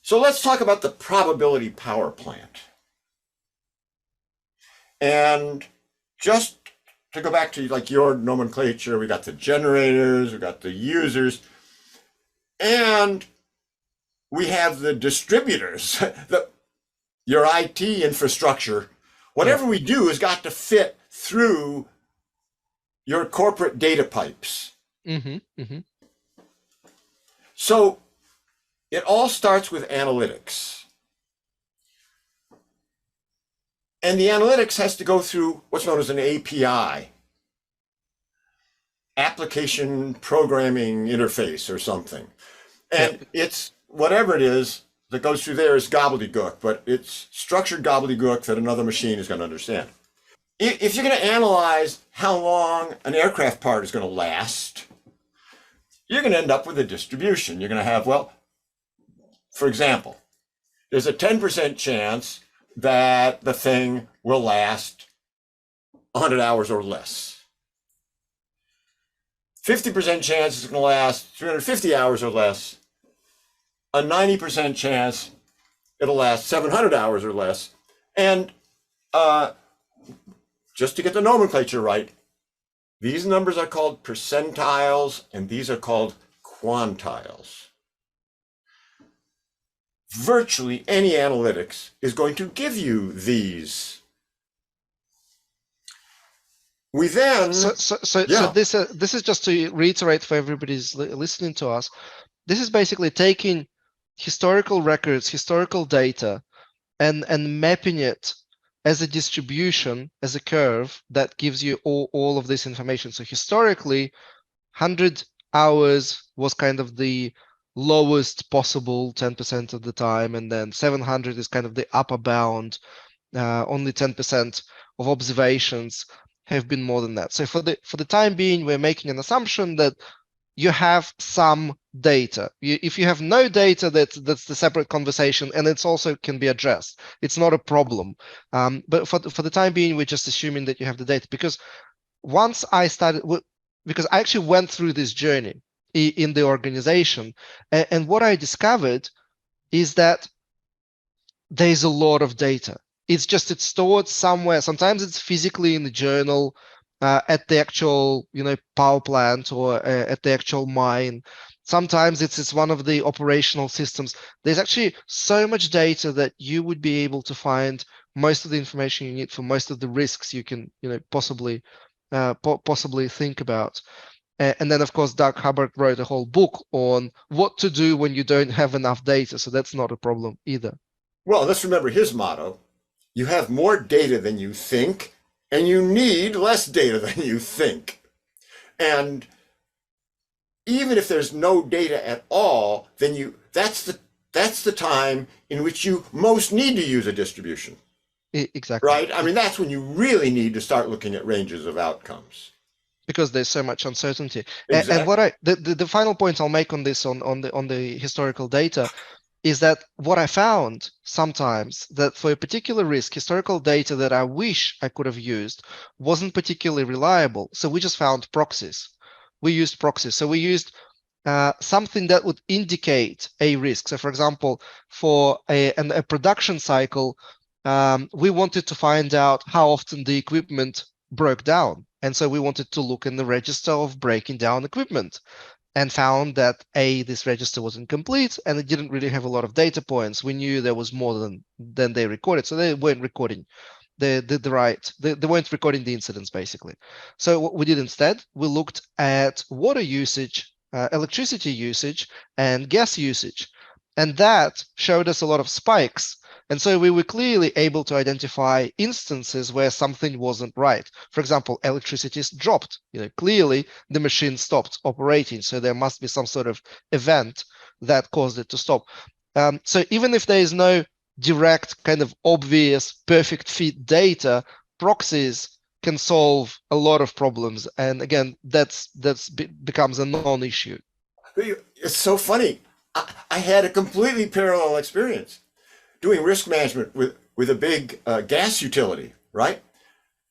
So let's talk about the probability power plant. And just to go back to like your nomenclature, we got the generators, we got the users, and we have the distributors, your IT infrastructure. Whatever we do has got to fit through your corporate data pipes. So it all starts with analytics. And the analytics has to go through what's known as an API, application programming interface or something. And it's whatever it is that goes through there is gobbledygook, but it's structured gobbledygook that another machine is going to understand. If you're going to analyze how long an aircraft part is going to last, you're going to end up with a distribution. You're going to have, well, for example, there's a 10% chance that the thing will last 100 hours or less. 50% chance it's going to last 350 hours or less. A 90% chance it'll last 700 hours or less. And just to get the nomenclature right, these numbers are called percentiles and these are called quantiles. Virtually any analytics is going to give you these. We then So this is just to reiterate for everybody who's listening to us. This is basically taking historical records, historical data, and mapping it as a distribution, as a curve that gives you all of this information. So historically, 100 hours was kind of the lowest possible 10% of the time, and then 700 is kind of the upper bound. Only 10% of observations have been more than that. So for the time being, we're making an assumption that you have some data. If you have no data, that's the separate conversation, and it's also can be addressed. It's not a problem. But for the time being, we're just assuming that you have the data, because once I started, because I actually went through this journey in the organization, and what I discovered is that there's a lot of data. It's stored somewhere. Sometimes it's physically in the journal, at the actual power plant, or at the actual mine. Sometimes it's one of the operational systems. There's actually so much data that you would be able to find most of the information you need for most of the risks you can possibly think about. And then, of course, Doug Hubbard wrote a whole book on what to do when you don't have enough data. So that's not a problem either. Well, let's remember his motto. You have more data than you think, and you need less data than you think. And even if there's no data at all, then that's the time in which you most need to use a distribution. Exactly. Right? I mean, that's when you really need to start looking at ranges of outcomes. Because there's so much uncertainty. Exactly. And what the final point I'll make on this on the historical data is that what I found sometimes, that for a particular risk, historical data that I wish I could have used wasn't particularly reliable. So we just found proxies. We used proxies. So we used something that would indicate a risk. So for example, for a production cycle, we wanted to find out how often the equipment broke down. And so we wanted to look in the register of breaking down equipment, and found that this register was incomplete and it didn't really have a lot of data points. We knew there was more than they recorded, so they weren't recording they weren't recording the incidents basically. So what we did instead, we looked at water usage, electricity usage, and gas usage, and that showed us a lot of spikes. And so we were clearly able to identify instances where something wasn't right. For example, electricity dropped. Clearly the machine stopped operating. So there must be some sort of event that caused it to stop. So even if there is no direct kind of obvious perfect fit data, proxies can solve a lot of problems. And again, that's becomes a non-issue. It's so funny. I had a completely parallel experience doing risk management with a big gas utility, right?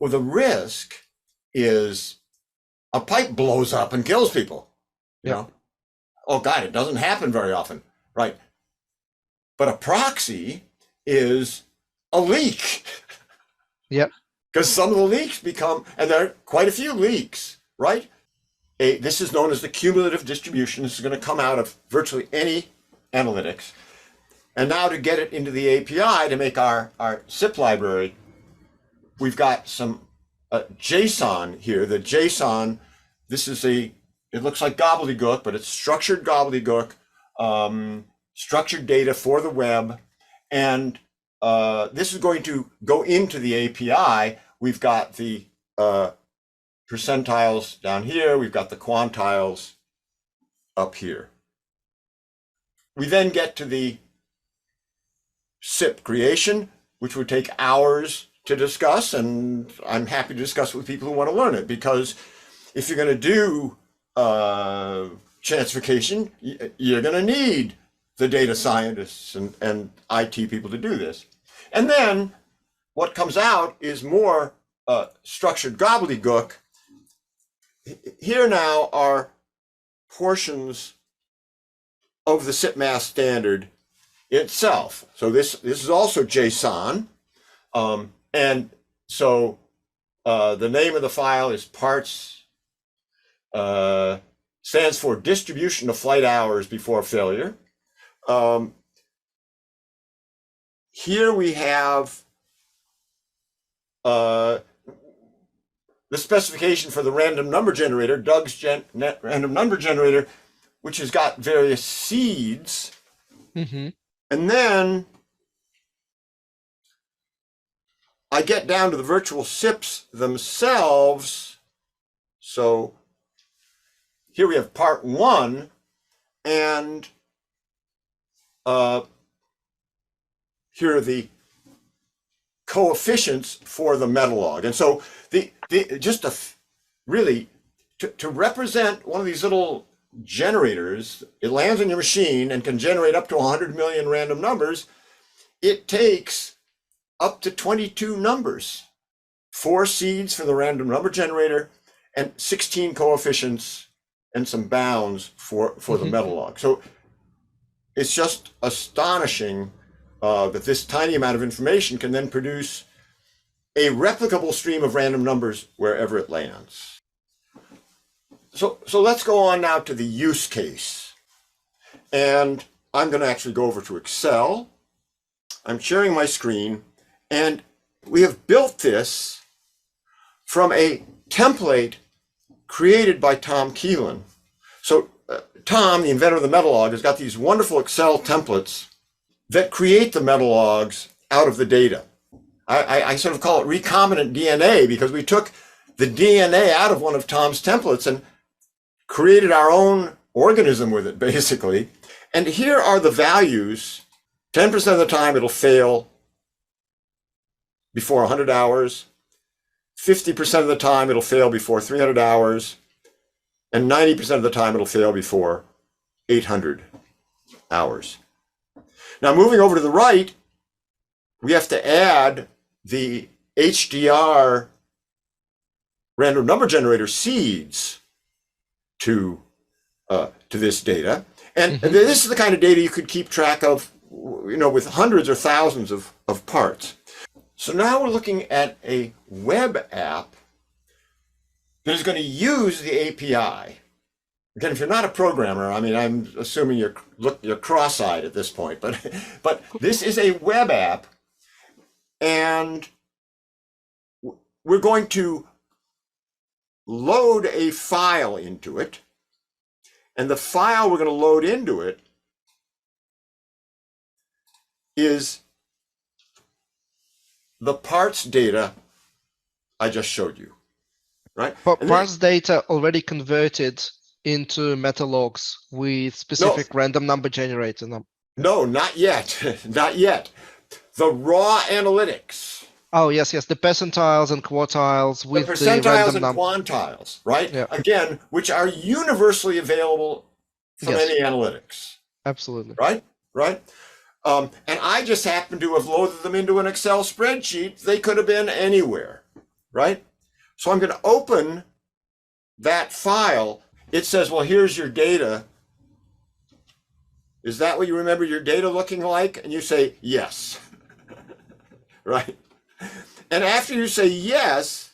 Well, the risk is a pipe blows up and kills people, you know? Oh God, it doesn't happen very often, right? But a proxy is a leak. Yep. Because some of the leaks become, and there are quite a few leaks, right? This is known as the cumulative distribution. This is going to come out of virtually any analytics. And now to get it into the API to make our SIP library, we've got some JSON here. The JSON, this is it looks like gobbledygook, but it's structured gobbledygook, structured data for the web. And this is going to go into the API. We've got the percentiles down here. We've got the quantiles up here. We then get to the SIP creation, which would take hours to discuss, and I'm happy to discuss with people who want to learn it, because if you're going to do Chancification, you're going to need the data scientists and IT people to do this. And then what comes out is more structured gobbledygook. Here now are portions of the SIP mass standard itself. So this is also JSON. And so the name of the file is parts, stands for distribution of flight hours before failure. Here we have the specification for the random number generator, Doug's random number generator, which has got various seeds. Mm-hmm. And then I get down to the virtual SIPs themselves. So here we have part 1, and here are the coefficients for the metalog. And so just really to represent one of these little generators, it lands on your machine and can generate up to 100 million random numbers. It takes up to 22 numbers, 4 seeds for the random number generator, and 16 coefficients and some bounds for the metalog. So it's just astonishing that this tiny amount of information can then produce a replicable stream of random numbers wherever it lands. So let's go on now to the use case. And I'm going to actually go over to Excel. I'm sharing my screen, and we have built this from a template created by Tom Keelan. So Tom, the inventor of the metalog, has got these wonderful Excel templates that create the metalogs out of the data. I sort of call it recombinant DNA, because we took the DNA out of one of Tom's templates and created our own organism with it, basically. And here are the values. 10% of the time it'll fail before 100 hours. 50% of the time it'll fail before 300 hours. And 90% of the time it'll fail before 800 hours. Now, moving over to the right, we have to add the HDR random number generator seeds to this data. And this is the kind of data you could keep track of, with hundreds or thousands of parts. So now we're looking at a web app that is going to use the API. Again, if you're not a programmer, I'm assuming you're cross-eyed at this point, but this is a web app, and we're going to load a file into it, and the file we're going to load into it is the parts data I just showed you, right? But parts data already converted into metalogs with specific random number generator. No, not yet. Not yet. The raw analytics. Oh, yes, the percentiles and quartiles with the percentiles the random and quantiles, right? Yeah. Again, which are universally available from any analytics. Absolutely. Right? And I just happen to have loaded them into an Excel spreadsheet. They could have been anywhere, right? So I'm going to open that file. It says, well, here's your data. Is that what you remember your data looking like? And you say, yes, right? And after you say yes,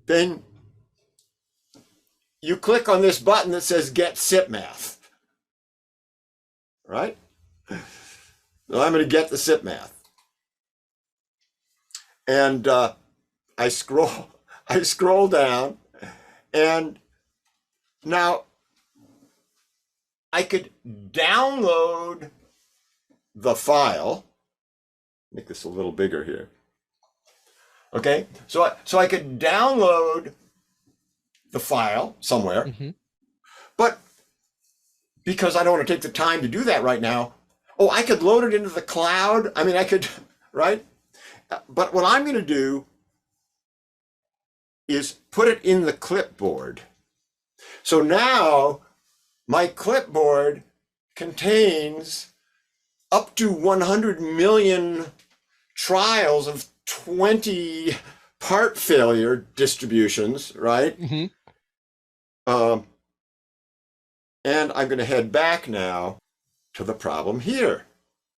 then you click on this button that says Get SIP-Math, right? So I'm going to get the SIP-Math. And I scroll down, and now I could download the file. Make this a little bigger here. Okay, so I could download the file somewhere, but because I don't want to take the time to do that right now, I could load it into the cloud. I mean, I could, right? But what I'm going to do is put it in the clipboard. So now my clipboard contains up to 100 million trials of 20 part failure distributions, right? And I'm going to head back now to the problem here.